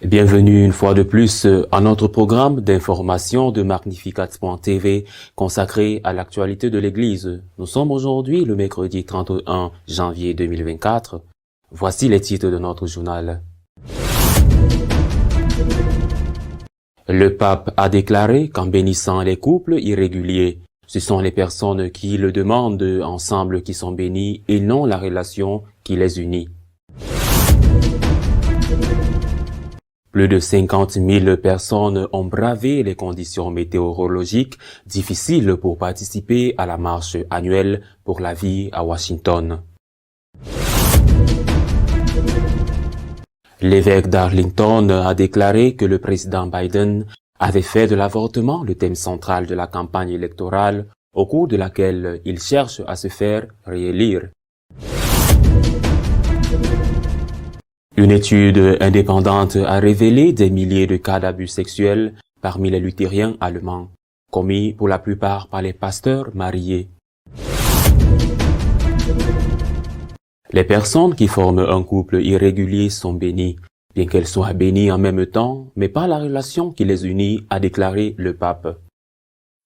Bienvenue une fois de plus à notre programme d'information de Magnificat.tv consacré à l'actualité de l'Église. Nous sommes aujourd'hui le mercredi 31 janvier 2024. Voici les titres de notre journal. Le pape a déclaré qu'en bénissant les couples irréguliers, ce sont les personnes qui le demandent ensemble qui sont bénies et non la relation qui les unit. Plus de 50 000 personnes ont bravé les conditions météorologiques difficiles pour participer à la marche annuelle pour la vie à Washington. L'évêque d'Arlington a déclaré que le président Biden avait fait de l'avortement le thème central de la campagne électorale au cours de laquelle il cherche à se faire réélire. Une étude indépendante a révélé des milliers de cas d'abus sexuels parmi les luthériens allemands, commis pour la plupart par les pasteurs mariés. Les personnes qui forment un couple irrégulier sont bénies, bien qu'elles soient bénies en même temps, mais pas la relation qui les unit, a déclaré le pape.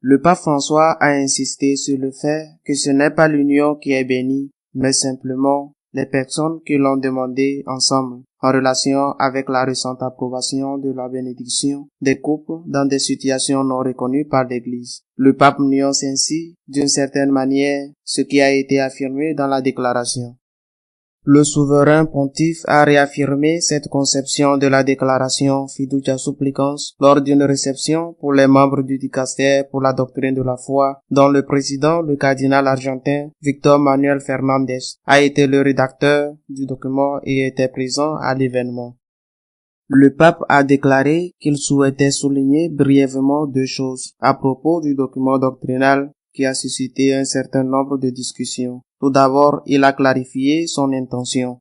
Le pape François a insisté sur le fait que ce n'est pas l'union qui est bénie, mais simplement les personnes qui l'ont demandé ensemble, en relation avec la récente approbation de la bénédiction des couples dans des situations non reconnues par l'Église. Le pape nuance ainsi, d'une certaine manière, ce qui a été affirmé dans la déclaration. Le souverain pontife a réaffirmé cette conception de la déclaration Fiducia Supplicans lors d'une réception pour les membres du dicaster pour la doctrine de la foi, dont le président, le cardinal argentin Victor Manuel Fernandez, a été le rédacteur du document et était présent à l'événement. Le pape a déclaré qu'il souhaitait souligner brièvement deux choses à propos du document doctrinal qui a suscité un certain nombre de discussions. Tout d'abord, il a clarifié son intention.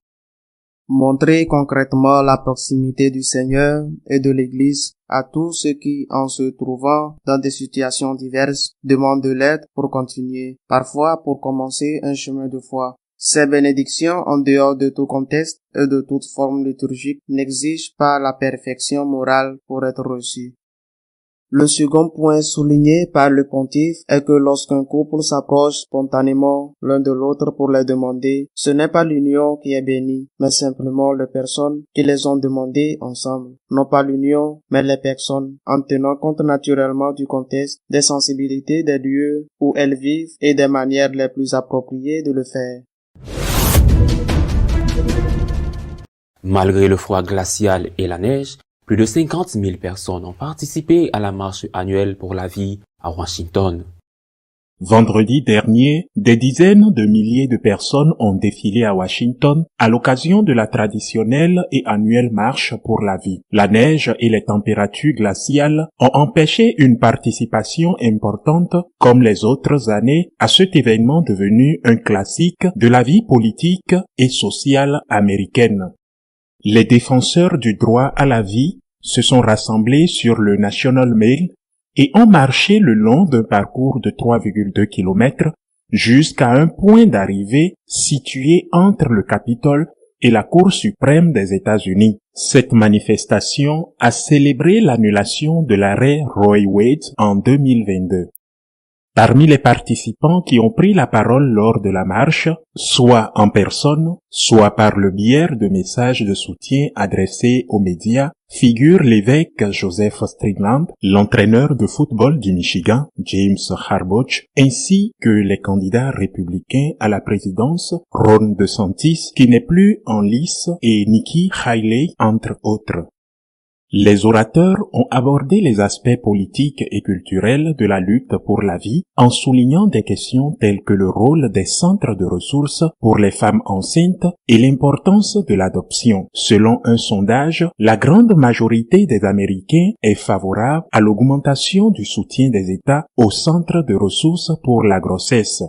Montrer concrètement la proximité du Seigneur et de l'Église à tous ceux qui, en se trouvant dans des situations diverses, demandent de l'aide pour continuer, parfois pour commencer un chemin de foi. Ces bénédictions, en dehors de tout contexte et de toute forme liturgique, n'exigent pas la perfection morale pour être reçues. Le second point souligné par le pontife est que lorsqu'un couple s'approche spontanément l'un de l'autre pour les demander, ce n'est pas l'union qui est bénie, mais simplement les personnes qui les ont demandées ensemble. Non pas l'union, mais les personnes, en tenant compte naturellement du contexte, des sensibilités des lieux où elles vivent et des manières les plus appropriées de le faire. Malgré le froid glacial et la neige, plus de 50 000 personnes ont participé à la marche annuelle pour la vie à Washington. Vendredi dernier, des dizaines de milliers de personnes ont défilé à Washington à l'occasion de la traditionnelle et annuelle marche pour la vie. La neige et les températures glaciales ont empêché une participation importante, comme les autres années, à cet événement devenu un classique de la vie politique et sociale américaine. Les défenseurs du droit à la vie se sont rassemblés sur le National Mall et ont marché le long d'un parcours de 3,2 km jusqu'à un point d'arrivée situé entre le Capitole et la Cour suprême des États-Unis. Cette manifestation a célébré l'annulation de l'arrêt Roe Wade en 2022. Parmi les participants qui ont pris la parole lors de la marche, soit en personne, soit par le biais de messages de soutien adressés aux médias, figure l'évêque Joseph Strickland, l'entraîneur de football du Michigan, James Harbaugh, ainsi que les candidats républicains à la présidence, Ron DeSantis, qui n'est plus en lice, et Nikki Haley, entre autres. Les orateurs ont abordé les aspects politiques et culturels de la lutte pour la vie en soulignant des questions telles que le rôle des centres de ressources pour les femmes enceintes et l'importance de l'adoption. Selon un sondage, la grande majorité des Américains est favorable à l'augmentation du soutien des États aux centres de ressources pour la grossesse.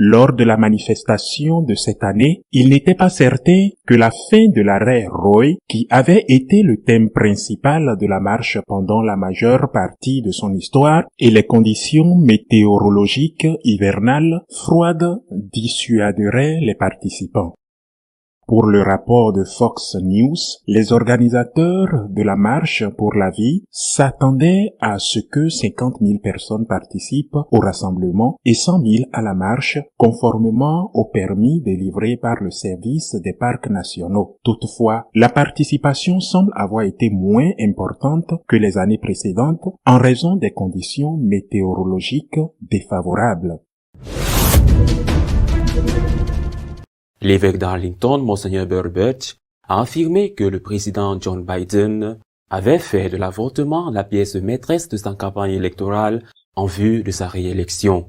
Lors de la manifestation de cette année, il n'était pas certain que la fin de l'arrêt Roe, qui avait été le thème principal de la marche pendant la majeure partie de son histoire, et les conditions météorologiques hivernales froides dissuaderaient les participants. Pour le rapport de Fox News, les organisateurs de la marche pour la vie s'attendaient à ce que 50 000 personnes participent au rassemblement et 100 000 à la marche, conformément au permis délivré par le service des parcs nationaux. Toutefois, la participation semble avoir été moins importante que les années précédentes en raison des conditions météorologiques défavorables. L'évêque d'Arlington, Monseigneur Burbidge, a affirmé que le président John Biden avait fait de l'avortement la pièce maîtresse de sa campagne électorale en vue de sa réélection.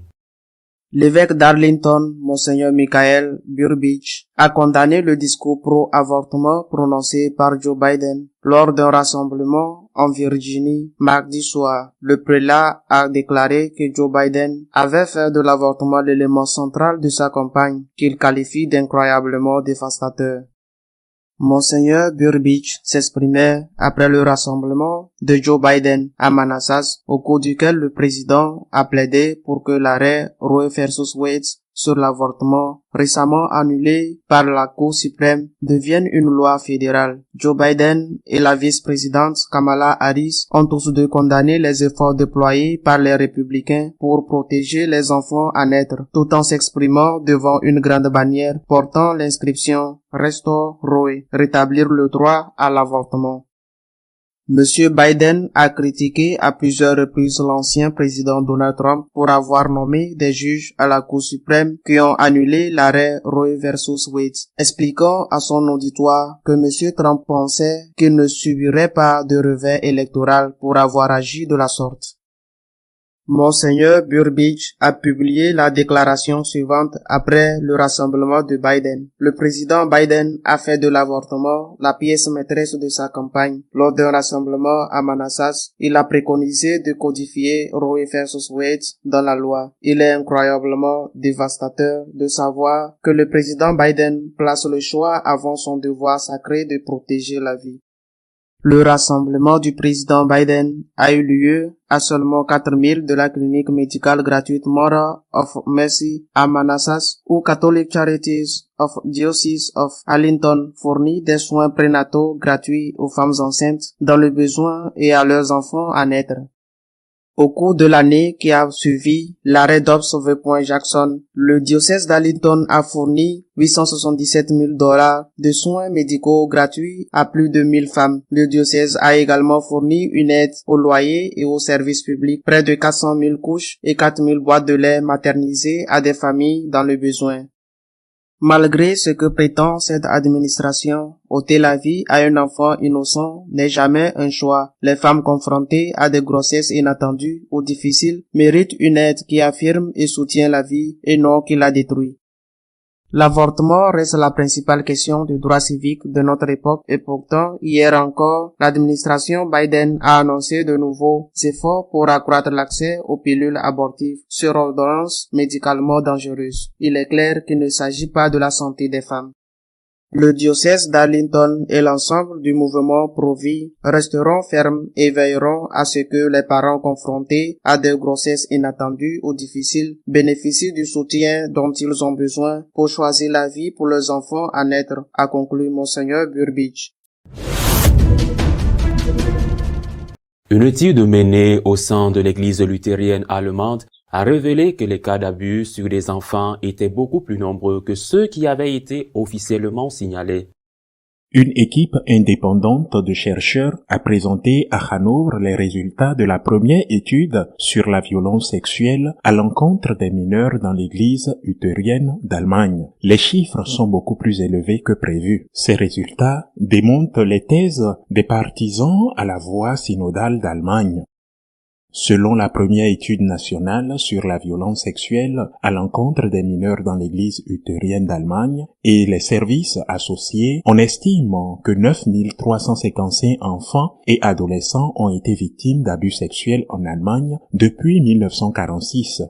L'évêque d'Arlington, Monseigneur Michael Burbidge, a condamné le discours pro-avortement prononcé par Joe Biden lors d'un rassemblement en Virginie mardi soir. Le prélat a déclaré que Joe Biden avait fait de l'avortement l'élément central de sa campagne, qu'il qualifie d'incroyablement dévastateur. Monseigneur Burbidge s'exprimait après le rassemblement de Joe Biden à Manassas, au cours duquel le président a plaidé pour que l'arrêt Roe versus Wade sur l'avortement, récemment annulé par la Cour suprême, devienne une loi fédérale. Joe Biden et la vice-présidente Kamala Harris ont tous deux condamné les efforts déployés par les républicains pour protéger les enfants à naître, tout en s'exprimant devant une grande bannière portant l'inscription Restore Roe, rétablir le droit à l'avortement. Monsieur Biden a critiqué à plusieurs reprises l'ancien président Donald Trump pour avoir nommé des juges à la Cour suprême qui ont annulé l'arrêt Roe versus Wade, expliquant à son auditoire que Monsieur Trump pensait qu'il ne subirait pas de revers électoral pour avoir agi de la sorte. Monseigneur Burbidge a publié la déclaration suivante après le rassemblement de Biden. Le président Biden a fait de l'avortement la pièce maîtresse de sa campagne. Lors d'un rassemblement à Manassas, il a préconisé de codifier Roe versus Wade dans la loi. Il est incroyablement dévastateur de savoir que le président Biden place le choix avant son devoir sacré de protéger la vie. Le rassemblement du président Biden a eu lieu à seulement 4 milles de la clinique médicale gratuite Mother of Mercy à Manassas, où Catholic Charities of Diocese of Arlington fournit des soins prénataux gratuits aux femmes enceintes dans le besoin et à leurs enfants à naître. Au cours de l'année qui a suivi l'arrêt Dobbs v. Jackson, le diocèse d'Arlington a fourni $877 000 de soins médicaux gratuits à plus de 1000 femmes. Le diocèse a également fourni une aide au loyer et aux services publics, près de 400 000 couches et 4 000 boîtes de lait maternisées à des familles dans le besoin. Malgré ce que prétend cette administration, ôter la vie à un enfant innocent n'est jamais un choix. Les femmes confrontées à des grossesses inattendues ou difficiles méritent une aide qui affirme et soutient la vie et non qui la détruit. L'avortement reste la principale question de droit civique de notre époque et pourtant, hier encore, l'administration Biden a annoncé de nouveaux efforts pour accroître l'accès aux pilules abortives sur ordonnance médicalement dangereuses. Il est clair qu'il ne s'agit pas de la santé des femmes. Le diocèse d'Arlington et l'ensemble du mouvement pro-vie resteront fermes et veilleront à ce que les parents confrontés à des grossesses inattendues ou difficiles bénéficient du soutien dont ils ont besoin pour choisir la vie pour leurs enfants à naître, a conclu Monseigneur Burbidge. Une étude menée au sein de l'église luthérienne allemande a révélé que les cas d'abus sur des enfants étaient beaucoup plus nombreux que ceux qui avaient été officiellement signalés. Une équipe indépendante de chercheurs a présenté à Hanovre les résultats de la première étude sur la violence sexuelle à l'encontre des mineurs dans l'église luthérienne d'Allemagne. Les chiffres sont beaucoup plus élevés que prévu. Ces résultats démontrent les thèses des partisans à la voie synodale d'Allemagne. Selon la première étude nationale sur la violence sexuelle à l'encontre des mineurs dans l'église luthérienne d'Allemagne et les services associés, on estime que 9 355 enfants et adolescents ont été victimes d'abus sexuels en Allemagne depuis 1946.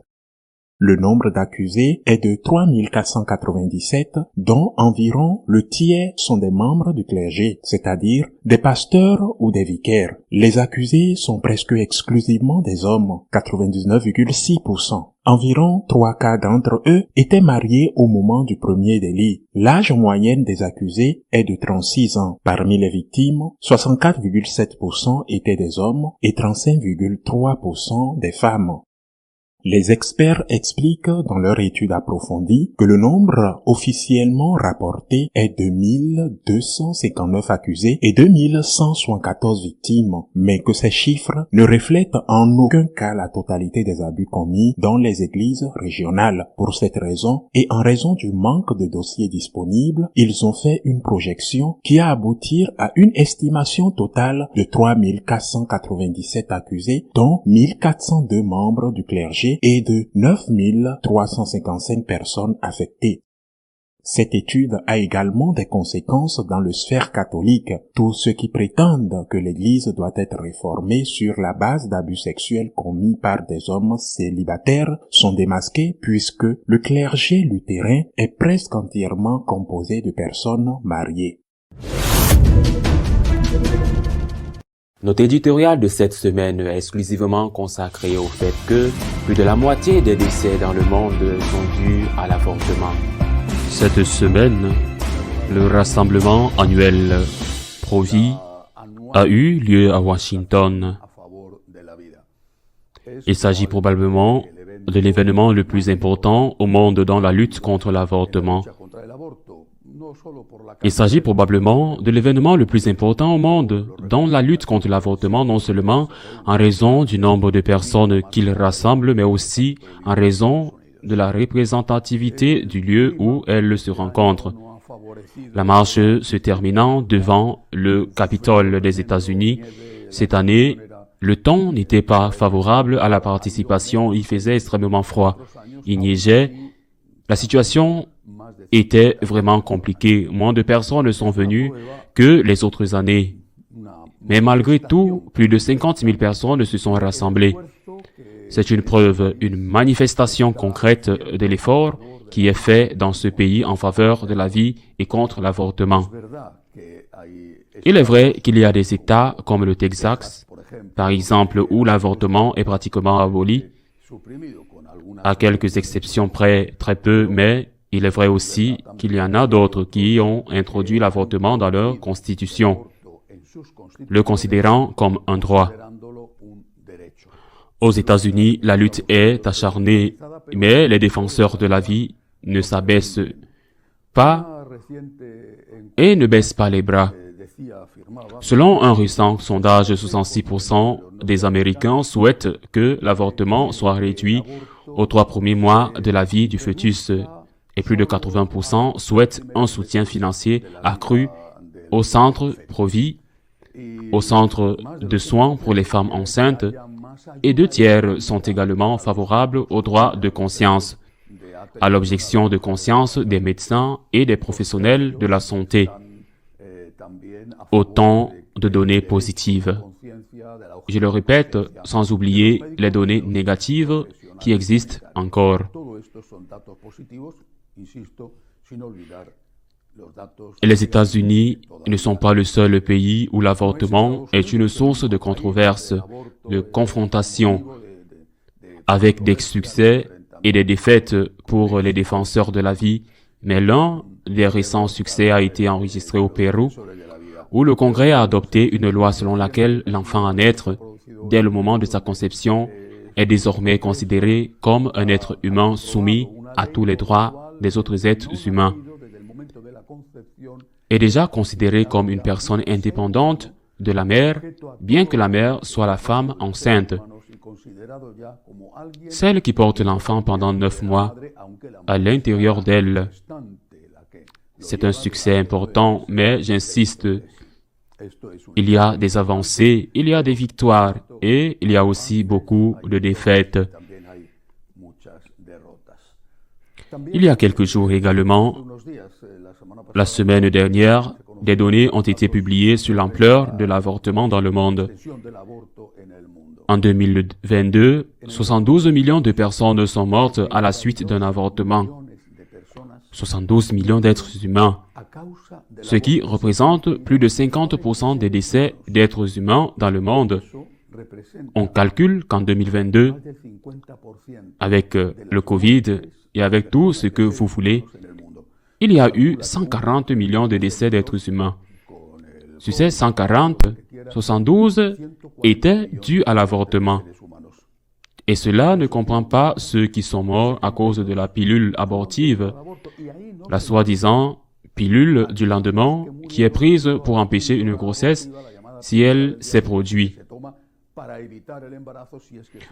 Le nombre d'accusés est de 3497, dont environ le tiers sont des membres du clergé, c'est-à-dire des pasteurs ou des vicaires. Les accusés sont presque exclusivement des hommes, 99,6%. Environ 3 quarts d'entre eux étaient mariés au moment du premier délit. L'âge moyen des accusés est de 36 ans. Parmi les victimes, 64,7% étaient des hommes et 35,3% des femmes. Les experts expliquent dans leur étude approfondie que le nombre officiellement rapporté est de 1259 accusés et 2174 victimes, mais que ces chiffres ne reflètent en aucun cas la totalité des abus commis dans les églises régionales. Pour cette raison, et en raison du manque de dossiers disponibles, ils ont fait une projection qui a abouti à une estimation totale de 3497 accusés, dont 1402 membres du clergé et de 9355 personnes affectées. Cette étude a également des conséquences dans le sphère catholique. Tous ceux qui prétendent que l'Église doit être réformée sur la base d'abus sexuels commis par des hommes célibataires sont démasqués puisque le clergé lutherin est presque entièrement composé de personnes mariées. Notre éditorial de cette semaine est exclusivement consacré au fait que plus de la moitié des décès dans le monde sont dus à l'avortement. Cette semaine, le rassemblement annuel Pro-Vie a eu lieu à Washington. Il s'agit probablement de l'événement le plus important au monde dans la lutte contre l'avortement. Il s'agit probablement de l'événement le plus important au monde dans la lutte contre l'avortement, non seulement en raison du nombre de personnes qu'il rassemble, mais aussi en raison de la représentativité du lieu où elles se rencontrent. La marche se terminant devant le Capitole des États-Unis, cette année, le temps n'était pas favorable à la participation, il faisait extrêmement froid, il neigeait, la situation était vraiment compliquée. Moins de personnes sont venues que les autres années. Mais malgré tout, plus de 50 000 personnes se sont rassemblées. C'est une preuve, une manifestation concrète de l'effort qui est fait dans ce pays en faveur de la vie et contre l'avortement. Il est vrai qu'il y a des États comme le Texas, par exemple, où l'avortement est pratiquement aboli, à quelques exceptions près, très peu, mais il est vrai aussi qu'il y en a d'autres qui ont introduit l'avortement dans leur constitution, le considérant comme un droit. Aux États-Unis, la lutte est acharnée, mais les défenseurs de la vie ne s'abaissent pas et ne baissent pas les bras. Selon un récent sondage, 66% des Américains souhaitent que l'avortement soit réduit aux 3 premiers mois de la vie du fœtus. Et plus de 80% souhaitent un soutien financier accru au centre Pro-Vie, au centre de soins pour les femmes enceintes, et 2 tiers sont également favorables au droit de conscience, à l'objection de conscience des médecins et des professionnels de la santé. Autant de données positives. Je le répète, sans oublier les données négatives qui existent encore. Les États-Unis ne sont pas le seul pays où l'avortement est une source de controverse, de confrontation, avec des succès et des défaites pour les défenseurs de la vie, mais l'un des récents succès a été enregistré au Pérou, où le Congrès a adopté une loi selon laquelle l'enfant à naître, dès le moment de sa conception, est désormais considéré comme un être humain soumis à tous les droits des autres êtres humains. Est déjà considéré comme une personne indépendante de la mère, bien que la mère soit la femme enceinte. Celle qui porte l'enfant pendant 9 mois à l'intérieur d'elle. C'est un succès important, mais j'insiste, il y a des avancées, il y a des victoires et il y a aussi beaucoup de défaites. Il y a quelques jours également, la semaine dernière, des données ont été publiées sur l'ampleur de l'avortement dans le monde. En 2022, 72 millions de personnes sont mortes à la suite d'un avortement. 72 millions d'êtres humains, ce qui représente plus de 50% des décès d'êtres humains dans le monde. On calcule qu'en 2022, avec le Covid et avec tout ce que vous voulez, il y a eu 140 millions de décès d'êtres humains. Sur ces 140, 72 étaient dus à l'avortement. Et cela ne comprend pas ceux qui sont morts à cause de la pilule abortive, la soi-disant pilule du lendemain qui est prise pour empêcher une grossesse si elle s'est produite.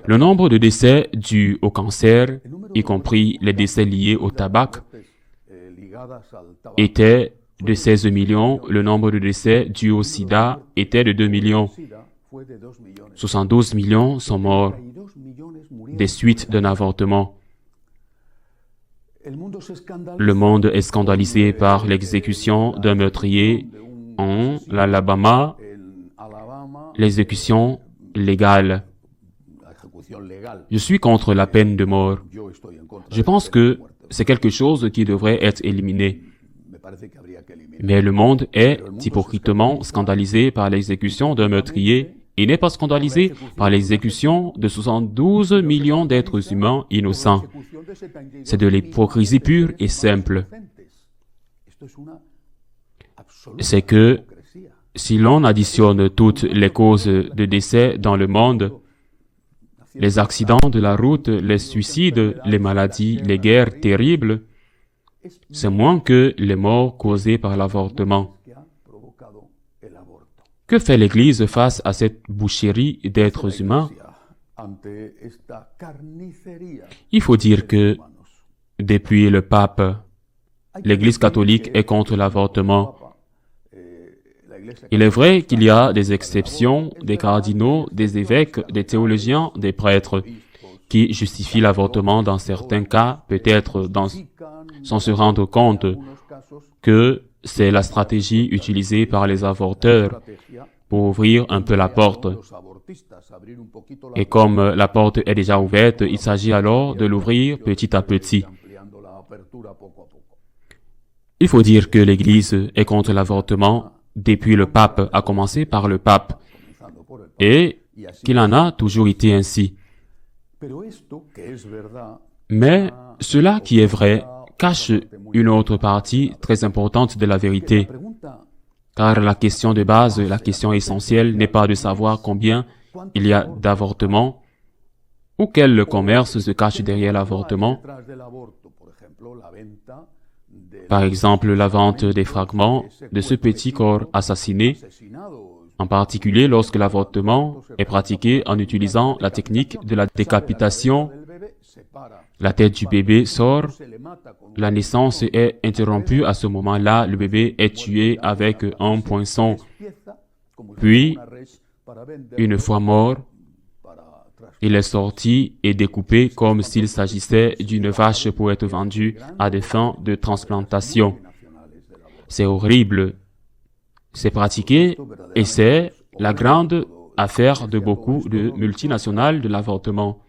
Le nombre de décès dus au cancer, y compris les décès liés au tabac, était de 16 millions. Le nombre de décès dus au sida était de 2 millions. 72 millions sont morts des suites d'un avortement. Le monde est scandalisé par l'exécution d'un meurtrier en l'Alabama, l'exécution légale. Je suis contre la peine de mort. Je pense que c'est quelque chose qui devrait être éliminé. Mais le monde est hypocritement scandalisé par l'exécution d'un meurtrier et n'est pas scandalisé par l'exécution de 72 millions d'êtres humains innocents. C'est de l'hypocrisie pure et simple. C'est que si l'on additionne toutes les causes de décès dans le monde, les accidents de la route, les suicides, les maladies, les guerres terribles, c'est moins que les morts causées par l'avortement. Que fait l'Église face à cette boucherie d'êtres humains? Il faut dire que, depuis le pape, l'Église catholique est contre l'avortement. Il est vrai qu'il y a des exceptions, des cardinaux, des évêques, des théologiens, des prêtres, qui justifient l'avortement dans certains cas, peut-être sans se rendre compte que c'est la stratégie utilisée par les avorteurs pour ouvrir un peu la porte. Et comme la porte est déjà ouverte, il s'agit alors de l'ouvrir petit à petit. Il faut dire que l'Église est contre l'avortement depuis le pape, à commencer par le pape, et qu'il en a toujours été ainsi. Mais cela qui est vrai cache une autre partie très importante de la vérité, car la question de base, la question essentielle n'est pas de savoir combien il y a d'avortements ou quel commerce se cache derrière l'avortement. Par exemple, la vente des fragments de ce petit corps assassiné, en particulier lorsque l'avortement est pratiqué en utilisant la technique de la décapitation. La tête du bébé sort, la naissance est interrompue. À ce moment-là, le bébé est tué avec un poinçon. Puis, une fois mort, il est sorti et découpé comme s'il s'agissait d'une vache pour être vendue à des fins de transplantation. C'est horrible. C'est pratiqué et c'est la grande affaire de beaucoup de multinationales de l'avortement.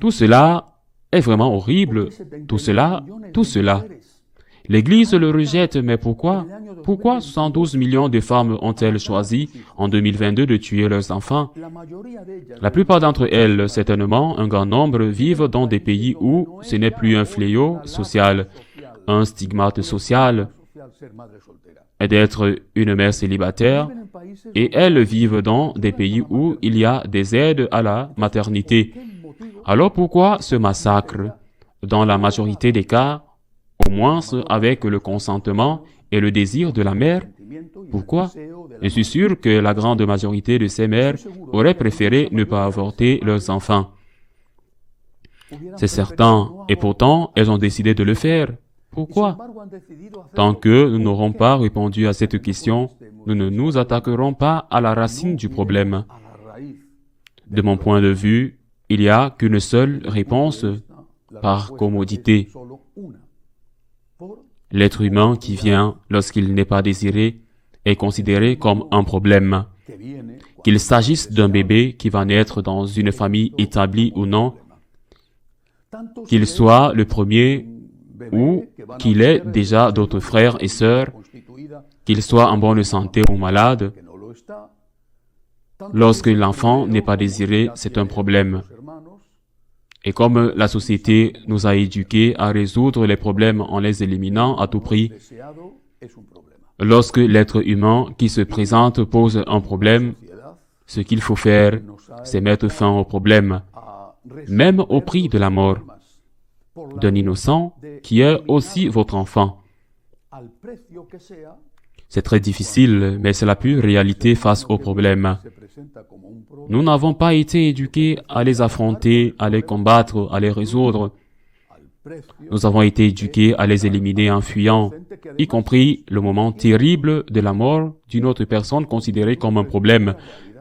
Tout cela est vraiment horrible. Tout cela. L'Église le rejette, mais pourquoi? Pourquoi 72 millions de femmes ont-elles choisi en 2022 de tuer leurs enfants? La plupart d'entre elles, certainement, un grand nombre, vivent dans des pays où ce n'est plus un fléau social, un stigmate social, et d'être une mère célibataire, et elles vivent dans des pays où il y a des aides à la maternité. Alors pourquoi ce massacre? Dans la majorité des cas, au moins avec le consentement et le désir de la mère. Pourquoi? Je suis sûr que la grande majorité de ces mères auraient préféré ne pas avorter leurs enfants. C'est certain, et pourtant, elles ont décidé de le faire. Pourquoi? Tant que nous n'aurons pas répondu à cette question, nous ne nous attaquerons pas à la racine du problème. De mon point de vue, il n'y a qu'une seule réponse par commodité. L'être humain qui vient lorsqu'il n'est pas désiré est considéré comme un problème. qu'il s'agisse d'un bébé qui va naître dans une famille établie ou non, qu'il soit le premier ou qu'il ait déjà d'autres frères et sœurs, qu'il soit en bonne santé ou malade. Lorsque l'enfant n'est pas désiré, c'est un problème. Et comme la société nous a éduqués à résoudre les problèmes en les éliminant à tout prix, lorsque l'être humain qui se présente pose un problème, ce qu'il faut faire, c'est mettre fin au problème, même au prix de la mort d'un innocent qui est aussi votre enfant. C'est très difficile, mais c'est la pure réalité face aux problèmes. Nous n'avons pas été éduqués à les affronter, à les combattre, à les résoudre. Nous avons été éduqués à les éliminer en fuyant, y compris le moment terrible de la mort d'une autre personne considérée comme un problème,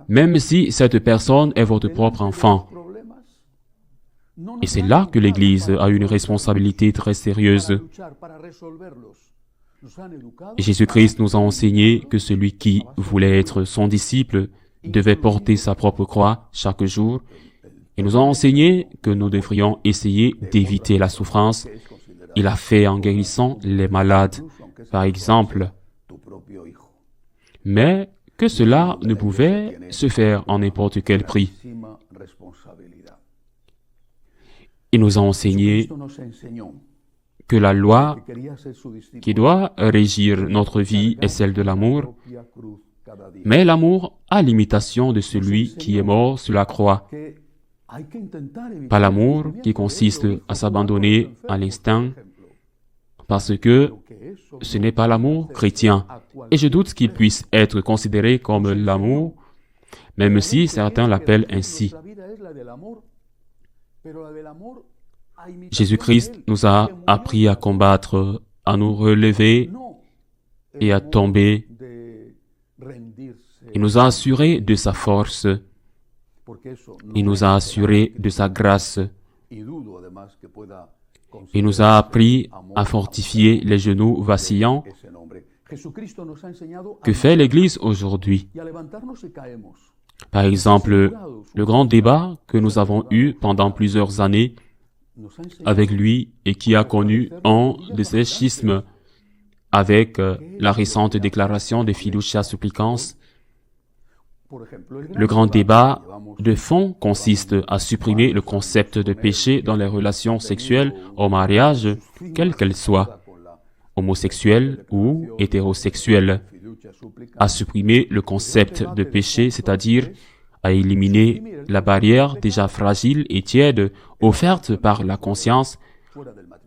même si cette personne est votre propre enfant. Et c'est là que l'Église a une responsabilité très sérieuse. Jésus-Christ nous a enseigné que celui qui voulait être son disciple devait porter sa propre croix chaque jour, et nous a enseigné que nous devrions essayer d'éviter la souffrance. Il a fait en guérissant les malades, par exemple. Mais que cela ne pouvait se faire en n'importe quel prix. Il nous a enseigné que la loi qui doit régir notre vie est celle de l'amour, mais l'amour à l'imitation de celui qui est mort sur la croix. Pas l'amour qui consiste à s'abandonner à l'instinct, parce que ce n'est pas l'amour chrétien. Et je doute qu'il puisse être considéré comme l'amour, même si certains l'appellent ainsi. Jésus-Christ nous a appris à combattre, à nous relever et à tomber. Il nous a assuré de sa force. Il nous a assuré de sa grâce. Il nous a appris à fortifier les genoux vacillants. Que fait l'Église aujourd'hui? Par exemple, le grand débat que nous avons eu pendant plusieurs années avec lui et qui a connu un de ces schismes avec la récente déclaration de Fiducia Supplicans. Le grand débat de fond consiste à supprimer le concept de péché dans les relations sexuelles au mariage, quelles qu'elles soient, homosexuelles ou hétérosexuelles. À supprimer le concept de péché, c'est-à-dire à éliminer la barrière déjà fragile et tiède offerte par la conscience,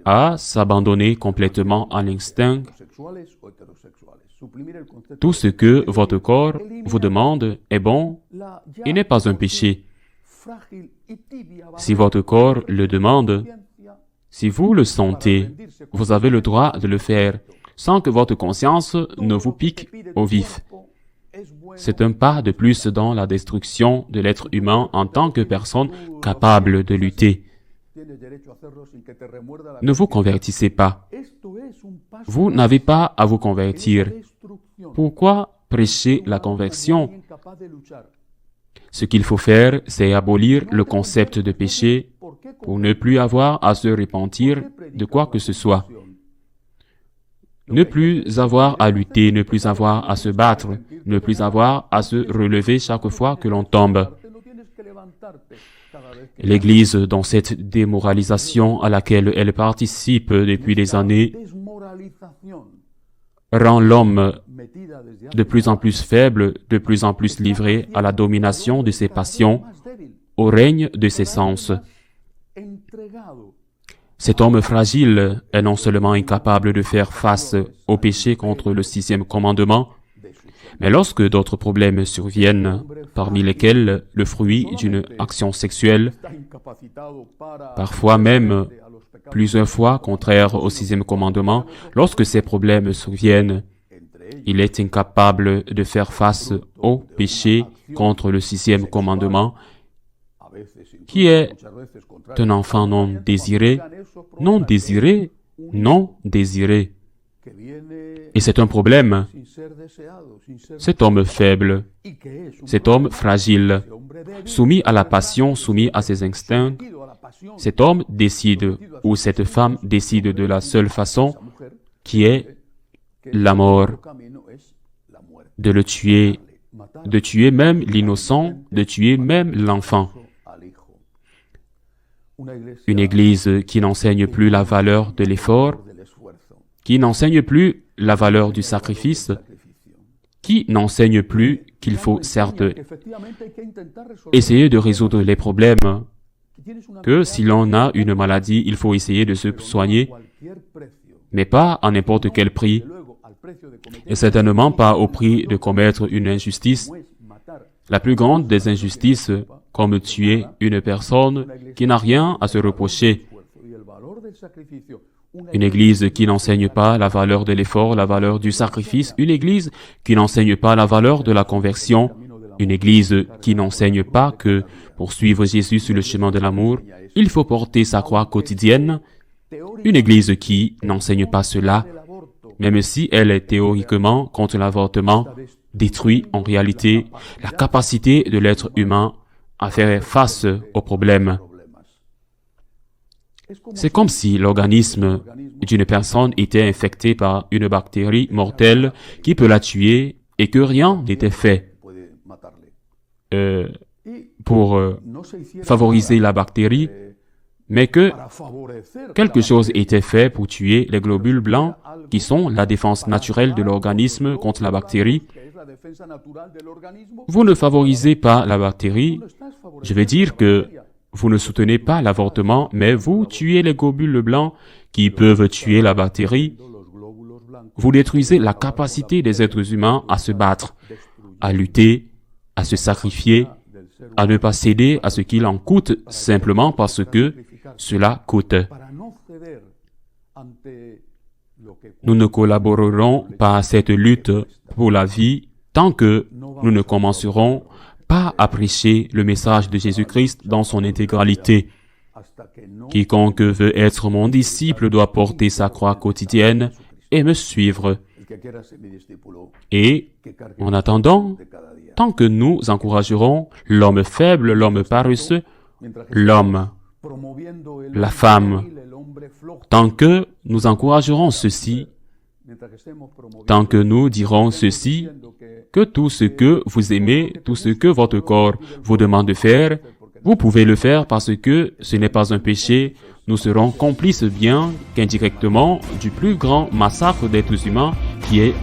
à s'abandonner complètement à l'instinct. Tout ce que votre corps vous demande est bon et n'est pas un péché. Si votre corps le demande, si vous le sentez, vous avez le droit de le faire, sans que votre conscience ne vous pique au vif. C'est un pas de plus dans la destruction de l'être humain en tant que personne capable de lutter. Ne vous convertissez pas. Vous n'avez pas à vous convertir. Pourquoi prêcher la conversion? Ce qu'il faut faire, c'est abolir le concept de péché pour ne plus avoir à se repentir de quoi que ce soit. Ne plus avoir à lutter, ne plus avoir à se battre, ne plus avoir à se relever chaque fois que l'on tombe. L'Église, dans cette démoralisation à laquelle elle participe depuis des années, rend l'homme de plus en plus faible, de plus en plus livré à la domination de ses passions, au règne de ses sens. Cet homme fragile est non seulement incapable de faire face au péché contre le 6e commandement, mais lorsque d'autres problèmes surviennent, parmi lesquels le fruit d'une action sexuelle, parfois même plusieurs fois contraire au 6e commandement, lorsque ces problèmes surviennent, il est incapable de faire face au péché contre le 6e commandement, qui est un enfant non désiré, non désiré, non désiré. Et c'est un problème cet homme faible, cet homme fragile, soumis à la passion, soumis à ses instincts, cet homme décide, ou cette femme décide de la seule façon qui est la mort, de le tuer, de tuer même l'innocent, de tuer même l'enfant. Une église qui n'enseigne plus la valeur de l'effort, qui n'enseigne plus la valeur du sacrifice, qui n'enseigne plus qu'il faut certes essayer de résoudre les problèmes, que si l'on a une maladie, il faut essayer de se soigner, mais pas à n'importe quel prix, et certainement pas au prix de commettre une injustice, la plus grande des injustices, comme tuer une personne qui n'a rien à se reprocher. Une église qui n'enseigne pas la valeur de l'effort, la valeur du sacrifice, une église qui n'enseigne pas la valeur de la conversion, une église qui n'enseigne pas que pour suivre Jésus sur le chemin de l'amour, il faut porter sa croix quotidienne, une église qui n'enseigne pas cela, même si elle est théoriquement contre l'avortement, détruit en réalité la capacité de l'être humain à faire face aux problèmes. C'est comme si l'organisme d'une personne était infecté par une bactérie mortelle qui peut la tuer et que rien n'était fait pour favoriser la bactérie, mais que quelque chose était fait pour tuer les globules blancs qui sont la défense naturelle de l'organisme contre la bactérie. Vous ne favorisez pas la bactérie, je veux dire que vous ne soutenez pas l'avortement, mais vous tuez les globules blancs qui peuvent tuer la bactérie. Vous détruisez la capacité des êtres humains à se battre, à lutter, à se sacrifier, à ne pas céder à ce qu'il en coûte simplement parce que cela coûte. Nous ne collaborerons pas à cette lutte pour la vie tant que nous ne commencerons pas à prêcher le message de Jésus-Christ dans son intégralité. Quiconque veut être mon disciple doit porter sa croix quotidienne et me suivre. Et, en attendant, tant que nous encouragerons l'homme faible, l'homme paresseux, l'homme, la femme, tant que nous encouragerons ceci, tant que nous dirons ceci, que tout ce que vous aimez, tout ce que votre corps vous demande de faire, vous pouvez le faire parce que ce n'est pas un péché, nous serons complices bien qu'indirectement du plus grand massacre d'êtres humains qui ait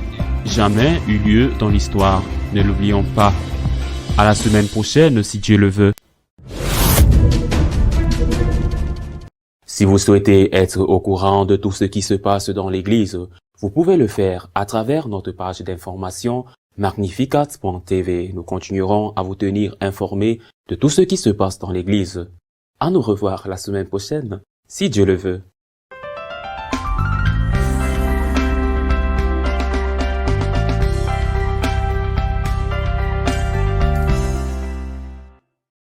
jamais eu lieu dans l'histoire. Ne l'oublions pas. À la semaine prochaine, si Dieu le veut. Si vous souhaitez être au courant de tout ce qui se passe dans l'Église, vous pouvez le faire à travers notre page d'information Magnificat.tv. Nous continuerons à vous tenir informés de tout ce qui se passe dans l'Église. À nous revoir la semaine prochaine, si Dieu le veut.